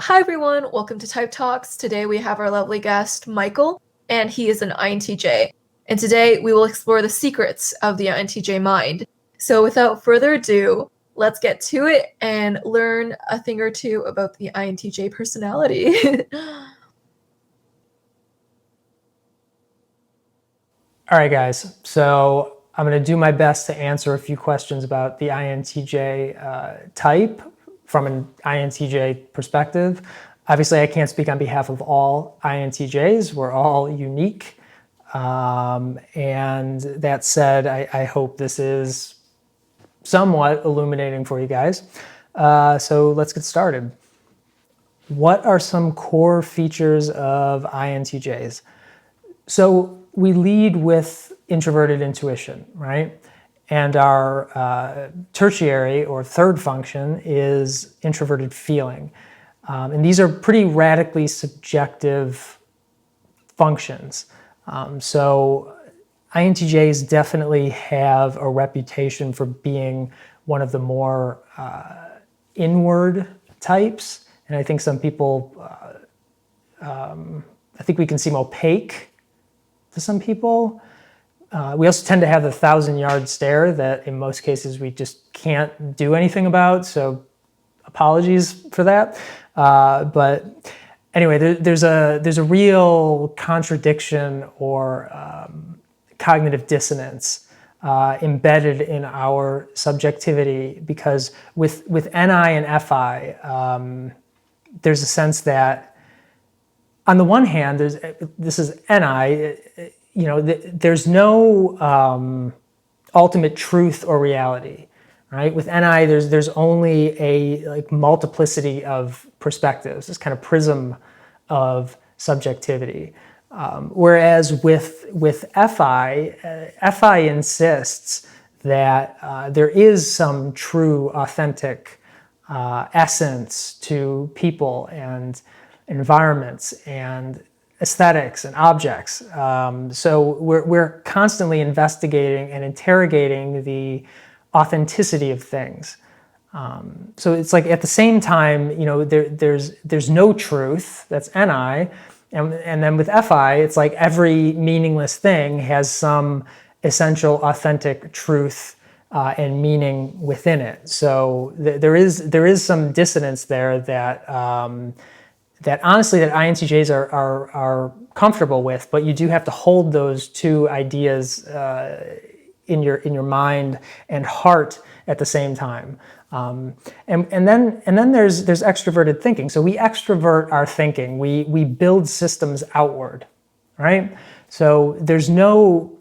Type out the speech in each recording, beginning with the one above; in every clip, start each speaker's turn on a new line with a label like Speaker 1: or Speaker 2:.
Speaker 1: Hi everyone, welcome to Type Talks. Today we have our lovely guest, Michael, and he is an INTJ. And today we will explore the secrets of the INTJ mind. So without further ado, let's get to it and learn a thing or two about the INTJ personality.
Speaker 2: All right, guys. So I'm going to do my best to answer a few questions about the INTJ type from an INTJ perspective. Obviously, I can't speak on behalf of all INTJs. We're all unique. And that said, I hope this is somewhat illuminating for you guys. So let's get started. What are some core features of INTJs? So we lead with introverted intuition, right? And our tertiary or third function is introverted feeling. And these are pretty radically subjective functions. So INTJs definitely have a reputation for being one of the more inward types. And I think some people, I think we can seem opaque to some people. We also tend to have the 1,000-yard stare that in most cases we just can't do anything about, so apologies for that. But anyway, there's a real contradiction or cognitive dissonance embedded in our subjectivity, because with NI and FI, there's a sense that on the one hand, this is NI, there's no ultimate truth or reality, right? With NI, there's only a multiplicity of perspectives, this kind of prism of subjectivity. Whereas with FI, FI insists that there is some true, authentic essence to people and environments and aesthetics and objects. So we're constantly investigating and interrogating the authenticity of things. So it's like at the same time, there's no truth, that's NI, and then with FI, it's like every meaningless thing has some essential, authentic truth and meaning within it. So there is some dissonance there that honestly that INTJs are comfortable with, but you do have to hold those two ideas in your mind and heart at the same time. And then there's extroverted thinking. So we extrovert our thinking. We build systems outward, right? So there's no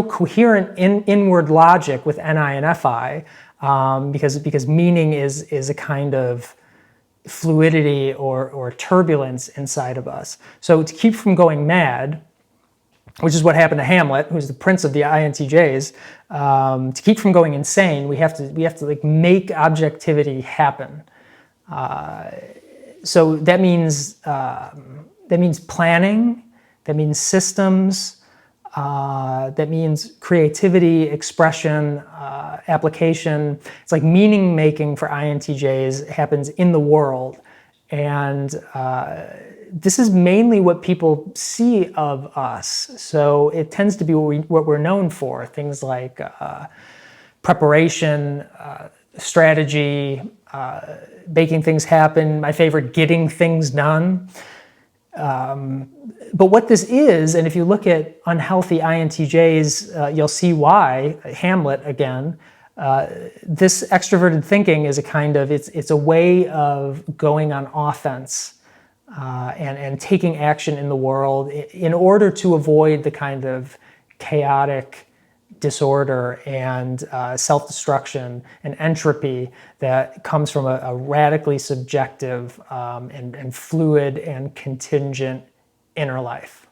Speaker 2: coherent inward logic with NI and FI because meaning is a kind of fluidity or turbulence inside of us. So to keep from going mad, which is what happened to Hamlet, who's the prince of the INTJs, to keep from going insane, we have to like make objectivity happen. So that means planning, that means systems, that means creativity, expression, application. It's like meaning making for INTJs happens in the world. And this is mainly what people see of us. So it tends to be what we're known for. Things like preparation, strategy, making things happen. My favorite, getting things done. But what this is, and if you look at unhealthy INTJs, you'll see why. Hamlet again. This extroverted thinking is a kind of, it's a way of going on offense and taking action in the world in order to avoid the kind of chaotic disorder and self-destruction and entropy that comes from a radically subjective and fluid and contingent inner life.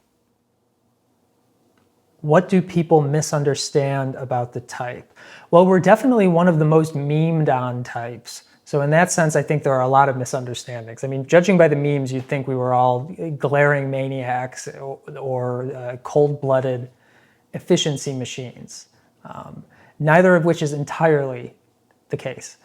Speaker 2: What do people misunderstand about the type? Well, we're definitely one of the most memed on types. So in that sense, I think there are a lot of misunderstandings. I mean, judging by the memes, you'd think we were all glaring maniacs or cold-blooded efficiency machines, neither of which is entirely the case.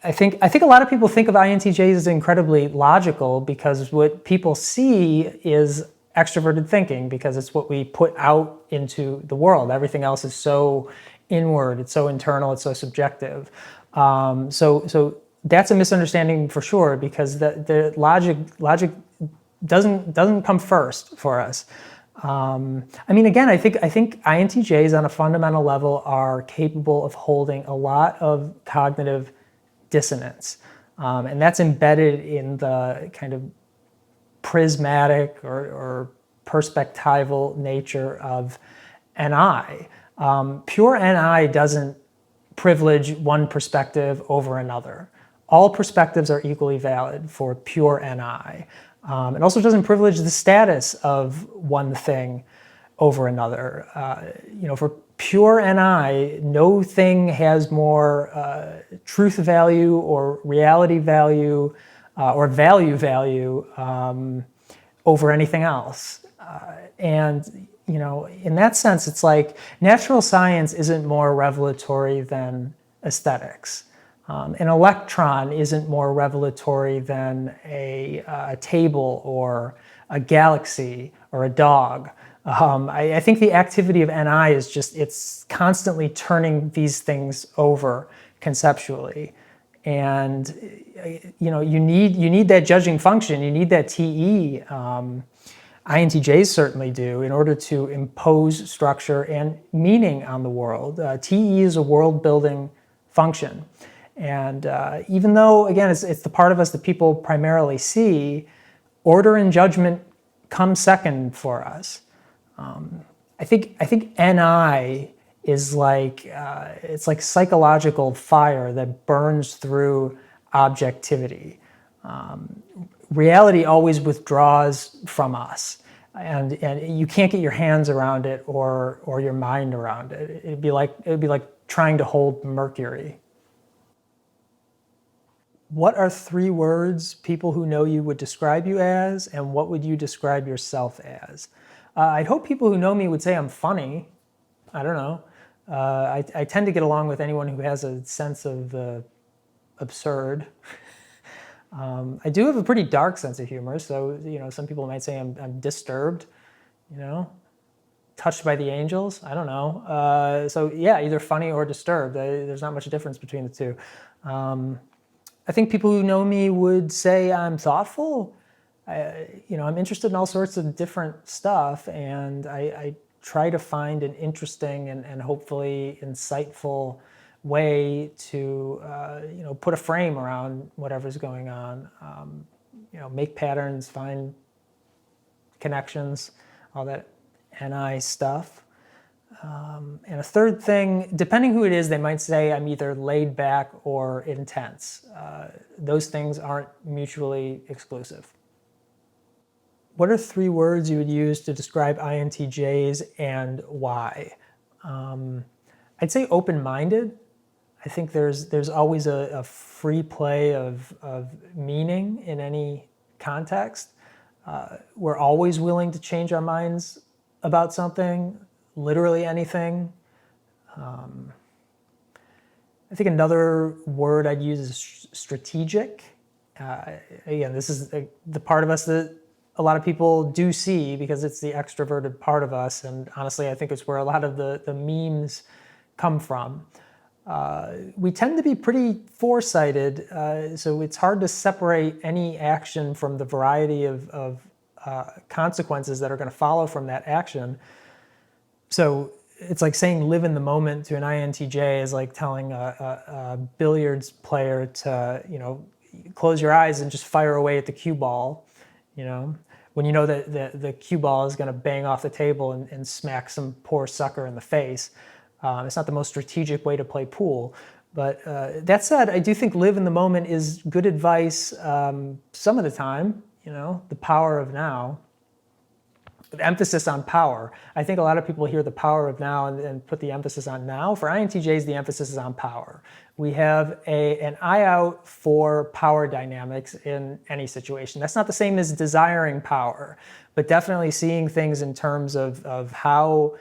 Speaker 2: I think a lot of people think of INTJs as incredibly logical because what people see is extroverted thinking because it's what we put out into the world. Everything else is so inward, it's so internal, it's so subjective. So that's a misunderstanding for sure because the logic doesn't come first for us. I mean, again, I think INTJs on a fundamental level are capable of holding a lot of cognitive dissonance, and that's embedded in the kind of prismatic or perspectival nature of NI. Pure NI doesn't privilege one perspective over another. All perspectives are equally valid for pure NI. It also doesn't privilege the status of one thing over another. For pure NI, no thing has more truth value or reality value or value over anything else. And in that sense, it's like natural science isn't more revelatory than aesthetics. An electron isn't more revelatory than a table or a galaxy or a dog. I think the activity of NI is it's constantly turning these things over conceptually. And you need that judging function, you need that TE. INTJs certainly do in order to impose structure and meaning on the world. TE is a world-building function. And even though, again, it's the part of us that people primarily see, order and judgment come second for us. I think NI is it's like psychological fire that burns through objectivity. Reality always withdraws from us, and you can't get your hands around it or your mind around it. It'd be like trying to hold mercury. What are 3 words people who know you would describe you as, and what would you describe yourself as? I'd hope people who know me would say I'm funny. I don't know. I tend to get along with anyone who has a sense of the absurd. I do have a pretty dark sense of humor, so some people might say I'm disturbed, touched by the angels. I don't know. So yeah, either funny or disturbed. There's not much difference between the two. I think people who know me would say I'm thoughtful. I'm interested in all sorts of different stuff, and I try to find an interesting and hopefully insightful way to put a frame around whatever's going on. Make patterns, find connections, all that NI stuff. And a third thing, depending who it is, they might say I'm either laid back or intense. Those things aren't mutually exclusive. What are 3 words you would use to describe INTJs and why? I'd say open-minded. I think there's always a free play of meaning in any context. We're always willing to change our minds about something, literally anything. I think another word I'd use is strategic. Again, this is the part of us that a lot of people do see because it's the extroverted part of us, and honestly, I think it's where a lot of the memes come from. We tend to be pretty foresighted, so it's hard to separate any action from the variety of consequences that are going to follow from that action. So it's like saying live in the moment to an INTJ is like telling a billiards player to, close your eyes and just fire away at the cue ball, when you know that the cue ball is going to bang off the table and smack some poor sucker in the face. It's not the most strategic way to play pool. But that said, I do think live in the moment is good advice some of the time, the power of now. The emphasis on power. I think a lot of people hear the power of now and put the emphasis on now. For INTJs, the emphasis is on power. We have an eye out for power dynamics in any situation. That's not the same as desiring power, but definitely seeing things in terms of how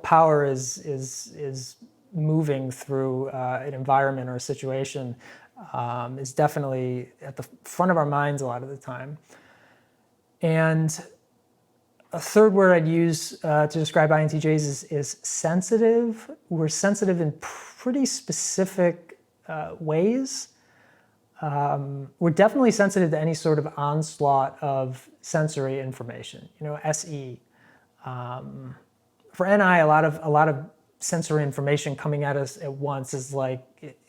Speaker 2: power is moving through an environment or a situation. is definitely at the front of our minds a lot of the time. And a third word I'd use to describe INTJs is sensitive. We're sensitive in pretty specific ways. We're definitely sensitive to any sort of onslaught of sensory information, SE. For NI, a lot of sensory information coming at us at once is like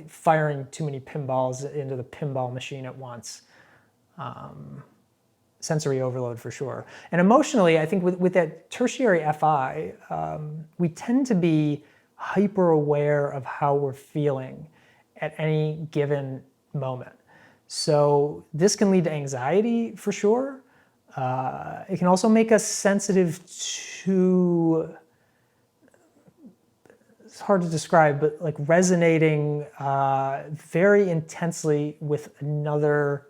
Speaker 2: firing too many pinballs into the pinball machine at once. Sensory overload for sure. And emotionally, I think with that tertiary FI, we tend to be hyper aware of how we're feeling at any given moment. So this can lead to anxiety for sure. It can also make us sensitive to, it's hard to describe, but like resonating very intensely with another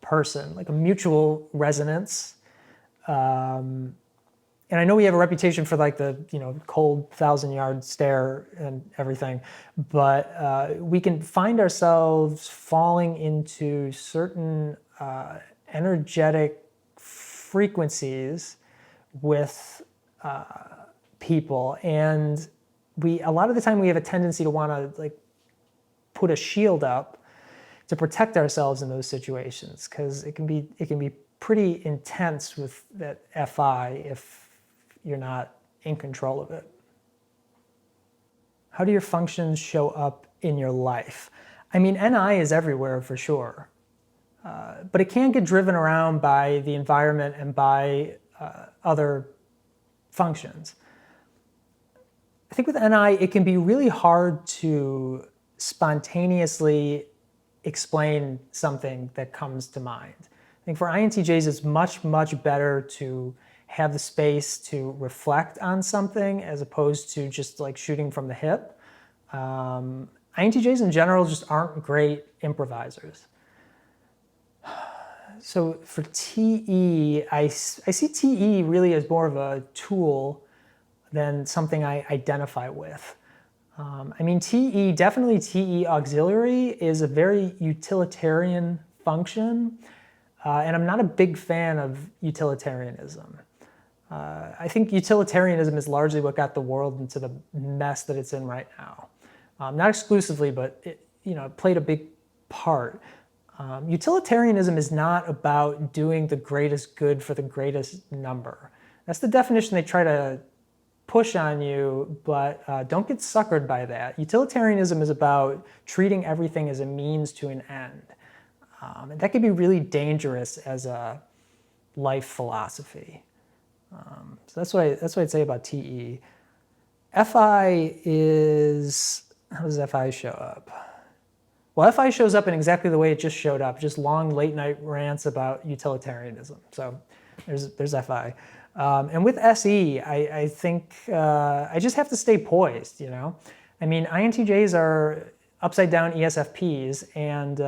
Speaker 2: person, like a mutual resonance. And I know we have a reputation for like the cold 1,000-yard stare and everything, but we can find ourselves falling into certain energetic frequencies with people, and a lot of the time we have a tendency to want to like put a shield up to protect ourselves in those situations, because it can be pretty intense with that FI if you're not in control of it. How do your functions show up in your life? I mean, NI is everywhere for sure, but it can get driven around by the environment and by other functions. I think with NI, it can be really hard to spontaneously explain something that comes to mind. I think for INTJs, it's much, much better to have the space to reflect on something as opposed to just like shooting from the hip. INTJs in general just aren't great improvisers. So for TE, I see TE really as more of a tool than something I identify with. I mean, definitely TE auxiliary is a very utilitarian function, and I'm not a big fan of utilitarianism. I think utilitarianism is largely what got the world into the mess that it's in right now. Not exclusively, but it played a big part. Utilitarianism is not about doing the greatest good for the greatest number. That's the definition they try to push on you, but don't get suckered by that. Utilitarianism is about treating everything as a means to an end. And that can be really dangerous as a life philosophy. So that's what I'd say about TE. FI is, how does FI show up? Well, FI shows up in exactly the way it just showed up, just long late night rants about utilitarianism. So there's FI. And with SE, I think I just have to stay poised, I mean, INTJs are upside down ESFPs, and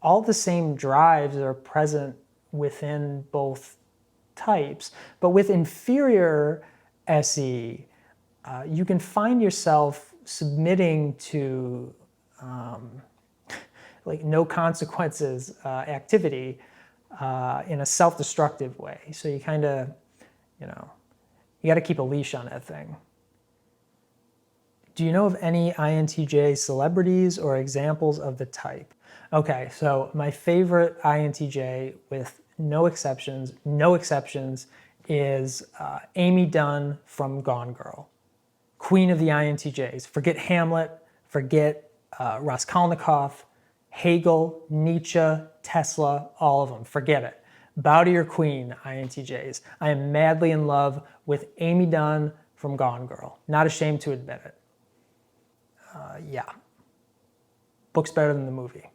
Speaker 2: all the same drives are present within both types. But with inferior SE, you can find yourself submitting to like no consequences activity in a self-destructive way. So you kind of, you got to keep a leash on that thing. Do you know of any INTJ celebrities or examples of the type? Okay, so my favorite INTJ, with no exceptions, is Amy Dunn from Gone Girl. Queen of the INTJs. Forget Hamlet, forget Raskolnikov, Hegel, Nietzsche, Tesla, all of them. Forget it. Bow to your queen, INTJs. I am madly in love with Amy Dunn from Gone Girl. Not ashamed to admit it. Yeah. Book's better than the movie.